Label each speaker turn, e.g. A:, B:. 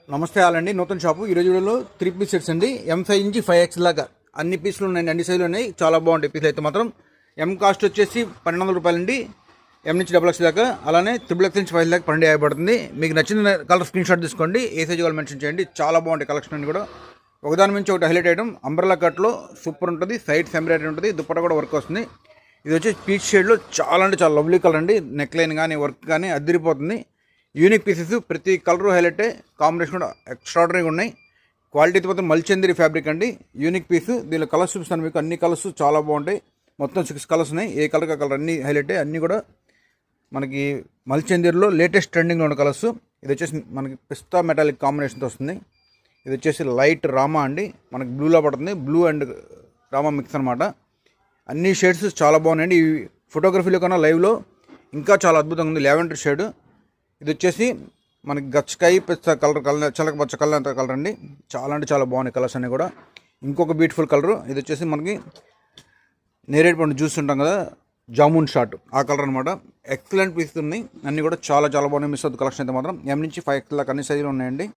A: నమస్తే ఆలండి నూతన షాపు ఈ రోజుల్లో 3 పీస్ సెట్స్ అండి M5 నుంచి 5X దాకా అన్ని పీసులు ఉన్నాయండి, అన్ని సైజులు ఉన్నాయి. చాలా బాగుంటాయి పీసులు అయితే మాత్రం. M కాస్ట్ వచ్చేసి 1200 రూపాయలండి. M నుంచి XXX దాకా, అలానే XXX నుంచి 5 దాకా 1250 పడుతుంది. మీకు నచ్చిన కలర్ స్క్రీన్ షాట్ తీసుకోండి, ఏ సైజు కావాలి మెన్షన్ చేయండి. చాలా బాగుంటాయి కలెక్షన్ అన్ని కూడా. ఒకదాని నుంచి ఒకటి హైలైట్ ఐటమ్ అంబ్రెల్లా కట్లో సూపర్ ఉంటుంది. సైడ్స్ ఎంబ్రాయిడరీ ఉంటుంది, దుప్పట్ట కూడా వర్క్ వస్తుంది. ఇది వచ్చి పీచ్ షేడ్లో చాలా అంటే చాలా లవ్లీ కలర్ అండి. నెక్ లైన్ కానీ వర్క్ కానీ అదిరిపోతుంది. యూనిక్ పీసెస్, ప్రతి కలరు హైలైటే, కాంబినేషన్ కూడా ఎక్స్ట్రాడనరీగా ఉన్నాయి. క్వాలిటీ మాత్రం మల్చందిరి ఫ్యాబ్రిక్ అండి. Unique piece. దీనిలో కలర్స్ చూపిస్తాను మీకు. అన్ని కలర్స్ చాలా బాగుంటాయి. మొత్తం 6 కలర్స్ ఉన్నాయి. ఏ కలర్ కలర్ అన్ని హైలైటే. అన్నీ కూడా మనకి మల్చందిరిలో లేటెస్ట్ ట్రెండింగ్లో ఉన్న కలర్స్. ఇది వచ్చేసి మనకి పిస్తా మెటాలిక్ కాంబినేషన్తో వస్తుంది. ఇది వచ్చేసి లైట్ రామా అండి, మనకి బ్లూలో పడుతుంది. బ్లూ అండ్ రామా మిక్స్ అనమాట. అన్ని షేడ్స్ చాలా బాగున్నాయండి. ఈ ఫోటోగ్రఫీలో కన్నా లైవ్లో ఇంకా చాలా అద్భుతంగా ఉంది. Lavender shade. ఇది వచ్చేసి మనకి గచ్చకాయ పిస్తా కలర్ చలక పచ్చ కలర్ అండి. చాలా అంటే చాలా బాగున్నాయి కలర్స్ అన్నీ కూడా. ఇంకొక బ్యూటిఫుల్ కలరు. ఇది వచ్చేసి మనకి నేరేడు పండు జ్యూస్ ఉంటాం కదా, జామున్ షార్ట్, ఆ కలర్ అనమాట. ఎక్సలెంట్ పీస్ ఉన్నాయి. అన్నీ కూడా చాలా చాలా బాగున్నాయి. మిస్ అవుతుంది కలెక్షన్ అయితే మాత్రం. M నుంచి 5X దాకా అన్ని సైజులు ఉన్నాయండి.